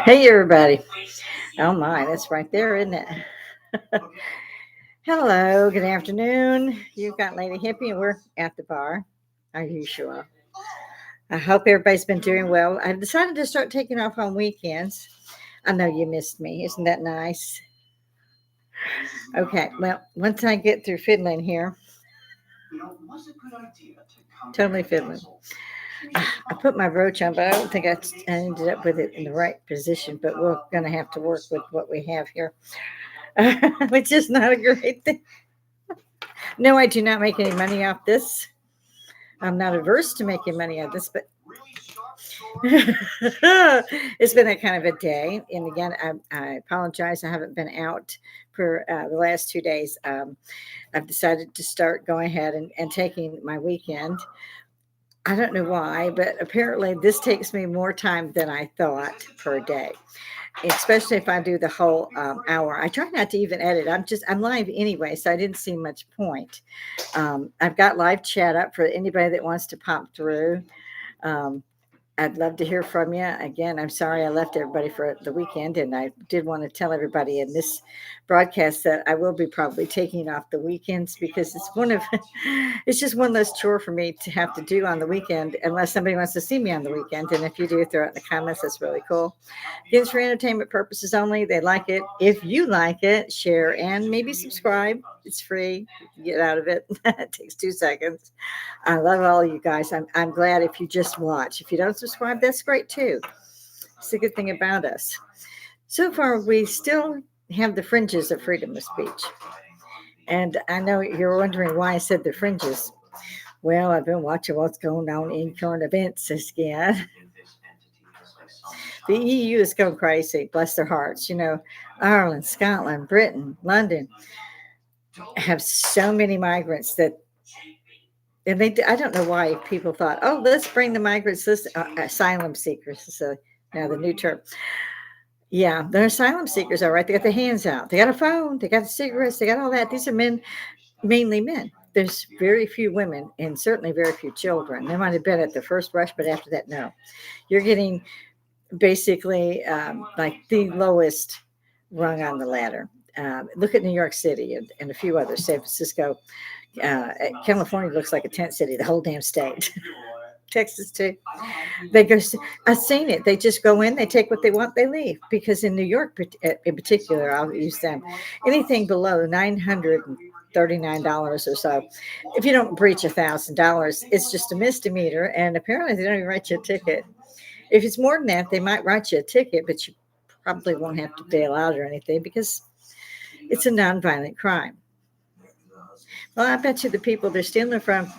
Hey, everybody. Oh, my, that's right there, isn't it? Hello, good afternoon. You've got Lady Hippy, and we're at the bar, as usual. I hope everybody's been doing well. I've decided to start taking off on weekends. I know you missed me. Isn't that nice? Okay, well, once I get through fiddling here, totally fiddling. I put my brooch on, but I don't think I ended up with it in the right position. But we're going to have to work with what we have here, which is not a great thing. No, I do not make any money off this. I'm not averse to making money off this, but it's been a kind of a day. And again, I apologize. I haven't been out for the last 2 days. I've decided to start going ahead and taking my weekend. I don't know why, but apparently this takes me more time than I thought per day, especially if I do the whole hour. I try not to even edit. I'm live anyway, so I didn't see much point. I've got live chat up for anybody that wants to pop through. Um, I'd love to hear from you. Again, I'm sorry I left everybody for the weekend, and I did want to tell everybody in this broadcast that I will be probably taking off the weekends because it's just one less chore for me to have to do on the weekend unless somebody wants to see me on the weekend. And if you do, throw it in the comments. That's really cool. It's for entertainment purposes only. They like it. If you like it, share and maybe subscribe. It's free. You get out of it. It takes 2 seconds. I love all of you guys. I'm glad if you just watch. If you don't subscribe, that's great too. It's a good thing about us. So far, we still have the fringes of freedom of speech. And I know you're wondering why I said the fringes. Well, I've been watching what's going on in current events again. The EU is going crazy, bless their hearts. Ireland, Scotland, Britain, London have so many migrants that and I don't know why people thought, oh, let's bring the migrants, this asylum seekers. So now the new term. Yeah, they're asylum seekers, all right. They got their hands out. They got a phone. They got cigarettes. They got all that. These are men, mainly men. There's very few women and certainly very few children. They might have been at the first rush, but after that, no. You're getting basically like the lowest rung on the ladder. Look at New York City and a few others, San Francisco. California looks like a tent city, the whole damn state. Texas too. They go. I've seen it. They just go in. They take what they want. They leave because in New York, in particular, I'll use them. Anything below $939 or so, if you don't breach $1,000, it's just a misdemeanor, and apparently they don't even write you a ticket. If it's more than that, they might write you a ticket, but you probably won't have to bail out or anything because it's a nonviolent crime. Well, I bet you the people they're stealing from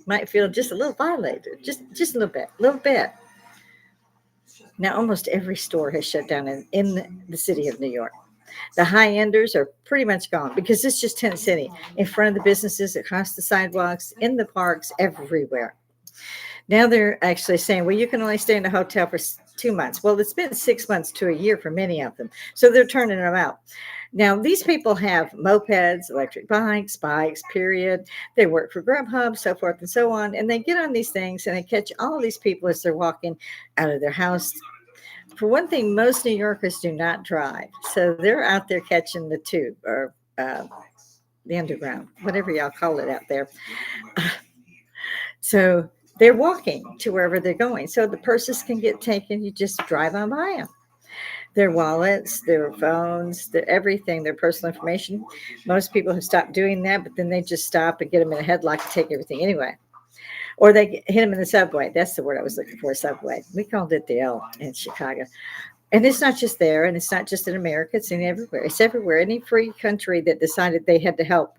might feel just a little violated, just a little bit. Now, almost every store has shut down in the city of New York. The high enders are pretty much gone because it's just tent city in front of the businesses, across the sidewalks, in the parks, everywhere. Now they're actually saying, well, you can only stay in a hotel for 2 months. Well, it's been 6 months to a year for many of them. So they're turning them out. Now, these people have mopeds, electric bikes, period. They work for Grubhub, so forth and so on. And they get on these things and they catch all these people as they're walking out of their house. For one thing, most New Yorkers do not drive. So they're out there catching the tube or the underground, whatever y'all call it out there. So they're walking to wherever they're going. So the purses can get taken. You just drive on by them. Their wallets, their phones, their everything, their personal information. Most people have stopped doing that, but then they just stop and get them in a headlock and take everything anyway. Or they hit them in the subway. That's the word I was looking for, subway. We called it the L in Chicago. And it's not just there, and it's not just in America. It's in everywhere. It's everywhere. Any free country that decided they had to help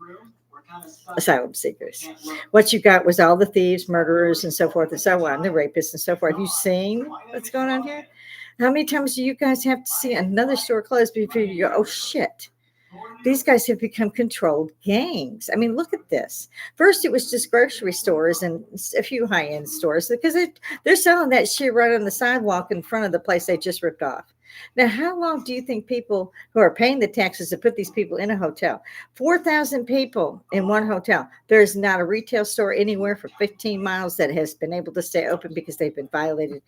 asylum seekers. What you got was all the thieves, murderers, and so forth and so on, the rapists and so forth. Have you seen what's going on here? How many times do you guys have to see another store closed before you go, oh, shit? These guys have become controlled gangs. I mean, look at this. First, it was just grocery stores and a few high-end stores because they're selling that shit right on the sidewalk in front of the place they just ripped off. Now, how long do you think people who are paying the taxes to put these people in a hotel? 4,000 people in one hotel. There's not a retail store anywhere for 15 miles that has been able to stay open because they've been violated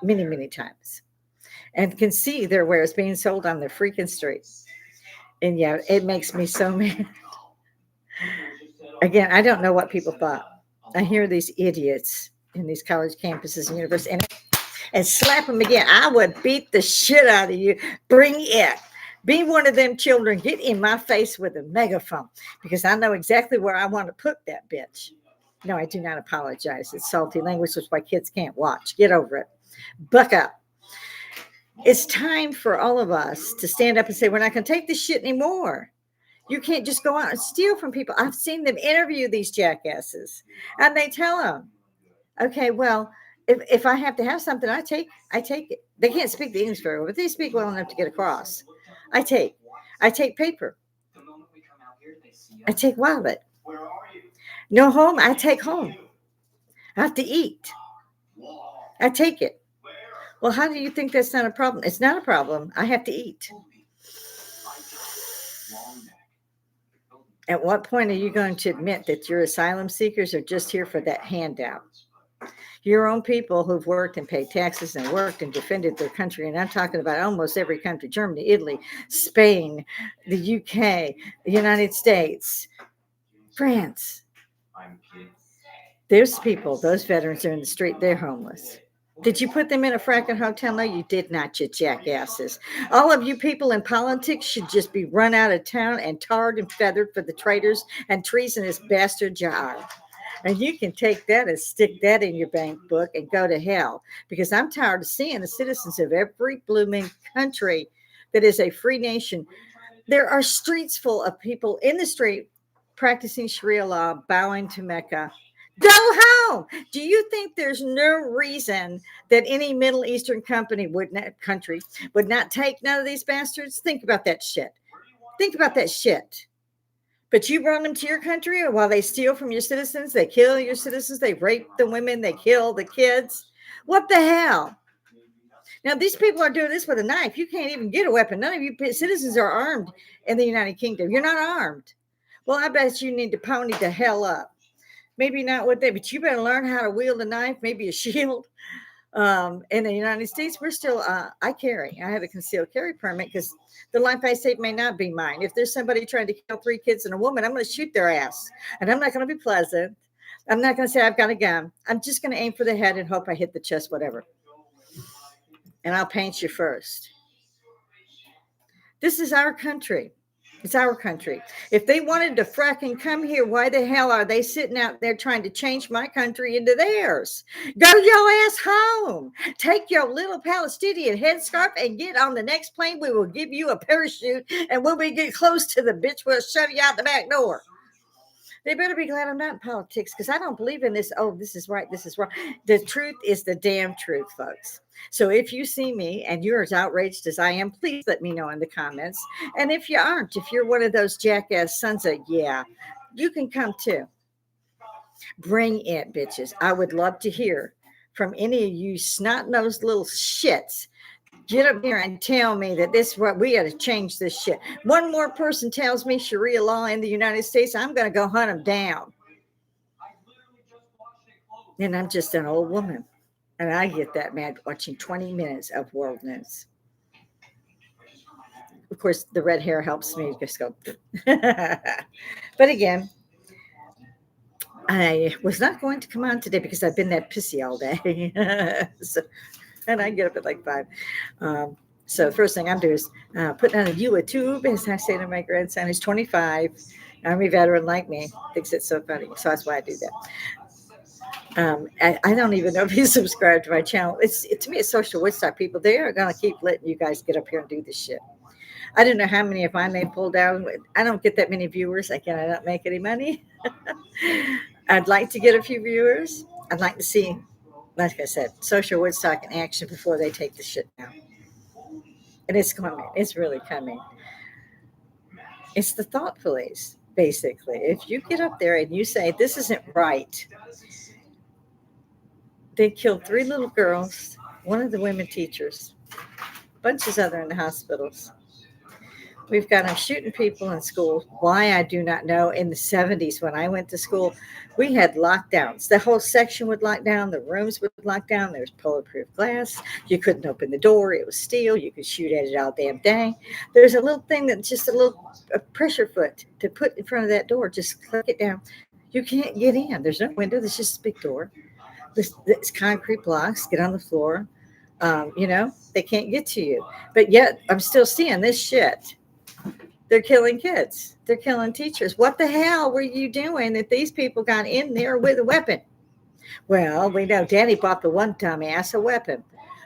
many, many times and can see their wares being sold on the freaking streets. And yeah, it makes me so mad. Again, I don't know what people thought. I hear these idiots in these college campuses and universities and slap them again. I would beat the shit out of you. Bring it. Be one of them children. Get in my face with a megaphone because I know exactly where I want to put that bitch. No, I do not apologize. It's salty language. That's why kids can't watch. Get over it. Buck up. It's time for all of us to stand up and say, we're not going to take this shit anymore. You can't just go out and steal from people. I've seen them interview these jackasses and they tell them, okay, well, if I have to have something, I take it. They can't speak the English very well, but they speak well enough to get across. I take paper. I take wallet. No home, I take home. I have to eat. I take it. Well, how do you think that's not a problem? It's not a problem. I have to eat. At what point are you going to admit that your asylum seekers are just here for that handout? Your own people who've worked and paid taxes and worked and defended their country, and I'm talking about almost every country, Germany, Italy, Spain, the UK, the United States, France. Those people, those veterans are in the street, they're homeless. Did you put them in a fracking hotel? No, you did not, you jackasses. All of you people in politics should just be run out of town and tarred and feathered for the traitors and treasonous bastards you are. And you can take that and stick that in your bank book and go to hell. Because I'm tired of seeing the citizens of every blooming country that is a free nation. There are streets full of people in the street practicing Sharia law, bowing to Mecca. Go home. Do you think there's no reason that any Middle Eastern country would not take none of these bastards? Think about that shit. Think about that shit. But you brought them to your country while they steal from your citizens, they kill your citizens, they rape the women, they kill the kids. What the hell? Now, these people are doing this with a knife. You can't even get a weapon. None of you citizens are armed in the United Kingdom. You're not armed. Well, I bet you need to pony the hell up. Maybe not what they, but you better learn how to wield a knife, maybe a shield. In the United States, we're still, I have a concealed carry permit because the life I save may not be mine. If there's somebody trying to kill 3 kids and a woman, I'm going to shoot their ass. And I'm not going to be pleasant. I'm not going to say I've got a gun. I'm just going to aim for the head and hope I hit the chest, whatever. And I'll paint you first. This is our country. It's our country. If they wanted to fracking come here, why the hell are they sitting out there trying to change my country into theirs? Go your ass home. Take your little Palestinian headscarf and get on the next plane. We will give you a parachute, and when we get close to the bitch, we'll shove you out the back door. They better be glad I'm not in politics because I don't believe in this. Oh, this is right. This is wrong. The truth is the damn truth, folks. So if you see me and you're as outraged as I am, please let me know in the comments. And if you aren't, if you're one of those jackass sons of, yeah, you can come too. Bring it, bitches. I would love to hear from any of you snot-nosed little shits. Get up here and tell me that this is what we got to change this shit. One more person tells me Sharia law in the United States, I'm going to go hunt them down. And I'm just an old woman. And I get that mad watching 20 minutes of world news. Of course, the red hair helps me just go. But again, I was not going to come on today because I've been that pissy all day. And I get up at like 5. So the first thing I'm doing is putting on a YouTube, as I say to my grandson, who's 25, Army veteran like me, thinks it's so funny. So that's why I do that. I don't even know if he's subscribed to my channel. To me, it's social Woodstock people. They are going to keep letting you guys get up here and do this shit. I don't know how many of mine they pull down. I don't get that many viewers. Again, I don't make any money. I'd like to get a few viewers. I'd like to see, like I said, social Woodstock in action before they take the shit down. And it's coming. It's really coming. It's the thought police, basically. If you get up there and you say, this isn't right. They killed 3 little girls, one of the women teachers. Bunches other in the hospitals. We've got them shooting people in school. Why, I do not know. In the 70s, when I went to school, we had lockdowns. The whole section would lock down. The rooms would lock down. There was bulletproof glass. You couldn't open the door. It was steel. You could shoot at it all damn day. There's a little thing that's just a pressure foot to put in front of that door. Just click it down. You can't get in. There's no window. There's just a big door. This concrete blocks. Get on the floor. They can't get to you. But yet, I'm still seeing this shit. They're killing kids. They're killing teachers. What the hell were you doing that these people got in there with a weapon? Well, we know Daddy bought the one dumbass a weapon.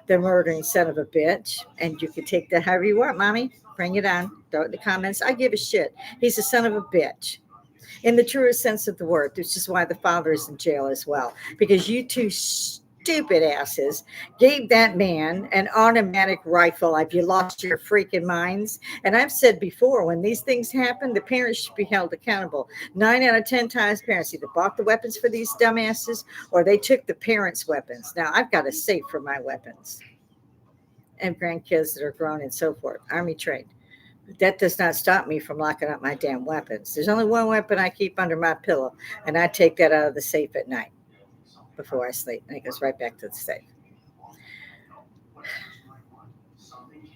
The murdering son of a bitch. And you can take that however you want, Mommy. Bring it on. Throw it in the comments. I give a shit. He's a son of a bitch. In the truest sense of the word, which is why the father is in jail as well. Because you two stupid asses gave that man an automatic rifle. Have you lost your freaking minds? And I've said before, when these things happen, the parents should be held accountable. 9 out of 10 times parents either bought the weapons for these dumbasses or they took the parents' weapons. Now, I've got a safe for my weapons and grandkids that are grown and so forth, Army trained. That does not stop me from locking up my damn weapons. There's only one weapon I keep under my pillow, and I take that out of the safe at night before I sleep, and it goes right back to the safe.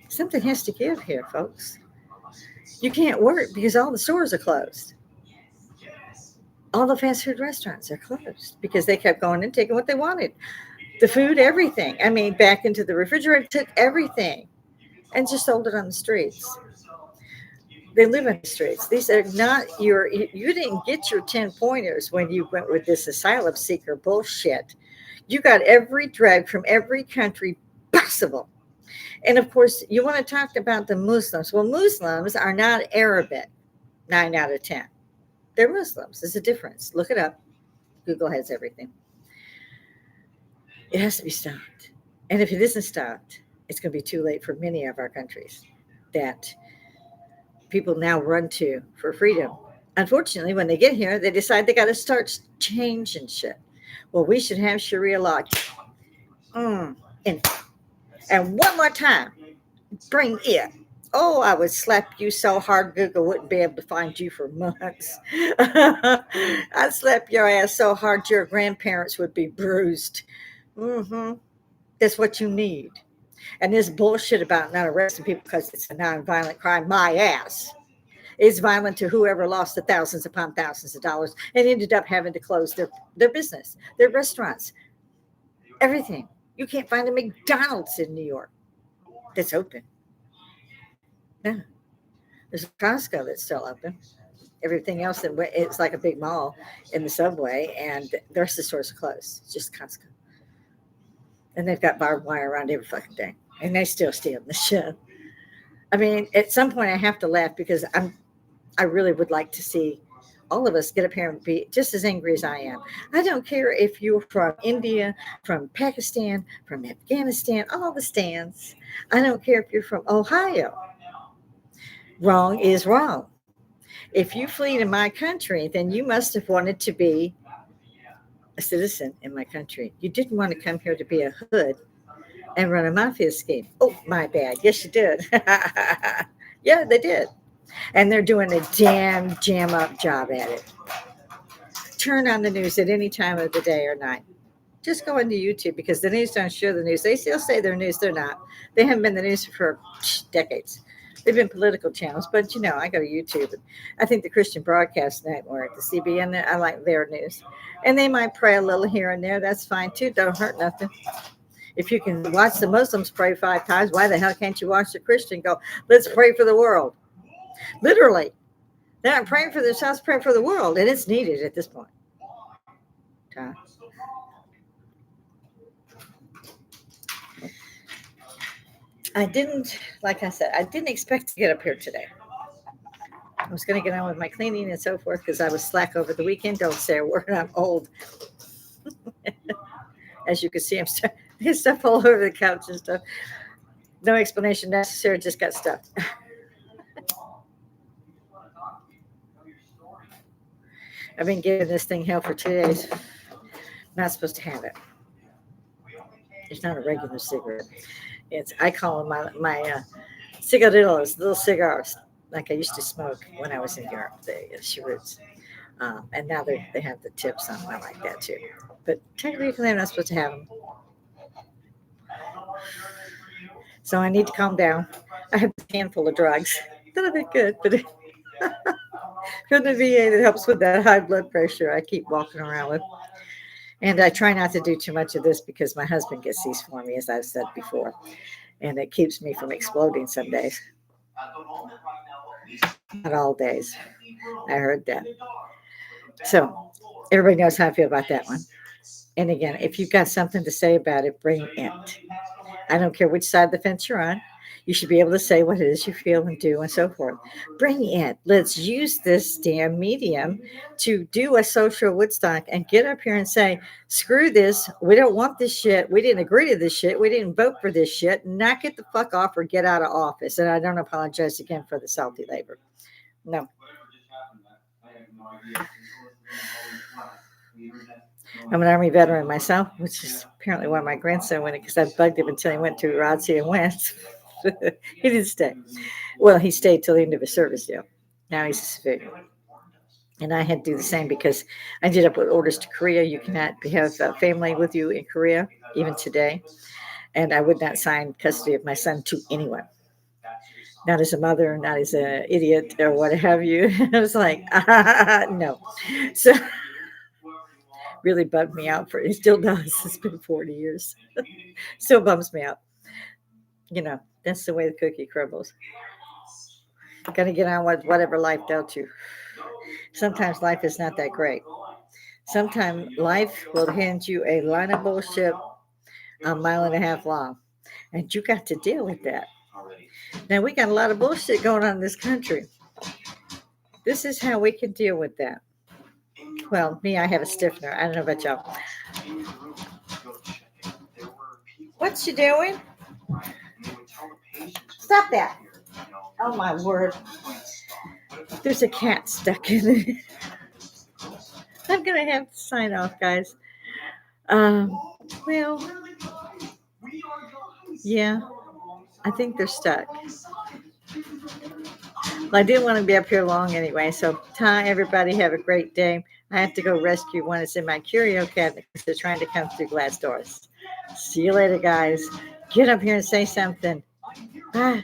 Something has to give here, folks. You can't work because all the stores are closed. All the fast food restaurants are closed because they kept going and taking what they wanted. The food, everything. I mean, back into the refrigerator, took everything and just sold it on the streets. They live in the streets. These are not you didn't get your 10 pointers when you went with this asylum seeker bullshit. You got every drug from every country possible. And of course, you want to talk about the Muslims. Well, Muslims are not Arabic, 9 out of 10. They're Muslims. There's a difference. Look it up. Google has everything. It has to be stopped. And if it isn't stopped, it's going to be too late for many of our countries that people now run to for freedom. Unfortunately, when they get here, they decide they got to start changing shit. Well, we should have Sharia law. And one more time, bring it. Oh, I would slap you so hard Google wouldn't be able to find you for months. I'd slap your ass so hard your grandparents would be bruised. That's what you need. And this bullshit about not arresting people because it's a nonviolent crime, my ass. It's violent to whoever lost the thousands upon thousands of dollars and ended up having to close their business, their restaurants, everything. You can't find a McDonald's in New York that's open. No. There's a Costco that's still open. Everything else, it's like a big mall in the subway, and the rest of the stores are closed. It's just Costco. And they've got barbed wire around every fucking thing. And they still steal the shit. I mean, at some point I have to laugh because I really would like to see all of us get up here and be just as angry as I am. I don't care if you're from India, from Pakistan, from Afghanistan, all the stands. I don't care if you're from Ohio. Wrong is wrong. If you flee to my country, then you must have wanted to be a citizen in my country. You didn't want to come here to be a hood and run a mafia scheme. Oh, my bad. Yes, you did. Yeah, they did. And they're doing a damn jam up job at it. Turn on the news at any time of the day or night. Just go into YouTube because the news don't show the news. They still say they're news. They're not. They haven't been the news for decades. They've been political channels, but I go to YouTube. And I think the Christian Broadcast Network, the CBN, I like their news. And they might pray a little here and there. That's fine too. Don't hurt nothing. If you can watch the Muslims pray 5 times, why the hell can't you watch the Christian go, let's pray for the world? Literally. They're not praying for themselves, praying for the world. And it's needed at this point. Like I said, I didn't expect to get up here today. I was going to get on with my cleaning and so forth because I was slack over the weekend. Don't say a word. I'm old. As you can see, there's stuff all over the couch and stuff. No explanation necessary. Just got stuff. I've been giving this thing hell for 2 days. Not supposed to have it. It's not a regular cigarette. I call them my cigarillos, little cigars, like I used to smoke when I was in Europe, the cheroots. And now they have the tips on them. I like that too. But technically, they're not supposed to have them. So I need to calm down. I have this handful of drugs. That'll be good. But from the VA that helps with that high blood pressure, I keep walking around with. And I try not to do too much of this because my husband gets these for me, as I've said before. And it keeps me from exploding some days. Not all days. I heard that. So everybody knows how I feel about that one. And again, if you've got something to say about it, bring it. I don't care which side of the fence you're on. You should be able to say what it is you feel and do and so forth. Bring it. Let's use this damn medium to do a social Woodstock and get up here and say, screw this. We don't want this shit. We didn't agree to this shit. We didn't vote for this shit. Knock it the fuck off or get out of office. And I don't apologize again for the salty labor. No. I'm an Army veteran myself, which is apparently why my grandson went because I bugged him until he went to ROTC and went. He didn't stay. Well, he stayed till the end of his service deal. Now he's a civilian. And I had to do the same because I ended up with orders to Korea. You cannot have family with you in Korea, even today. And I would not sign custody of my son to anyone. Not as a mother, not as an idiot or what have you. I was like, no. So really bugged me out for it. Still does. It's been 40 years. Still bums me out. That's the way the cookie crumbles. Got to get on with whatever life dealt you. Sometimes life is not that great. Sometimes life will hand you a line of bullshit a mile and a half long. And you got to deal with that. Now, we got a lot of bullshit going on in this country. This is how we can deal with that. Well, me, I have a stiffener. I don't know about y'all. What's she doing? Stop that. Oh, my word. There's a cat stuck in it. I'm going to have to sign off, guys. Well, yeah, I think they're stuck. Well, I didn't want to be up here long anyway. So, everybody, have a great day. I have to go rescue one that's in my curio cabinet because they're trying to come through glass doors. See you later, guys. Get up here and say something. Bye.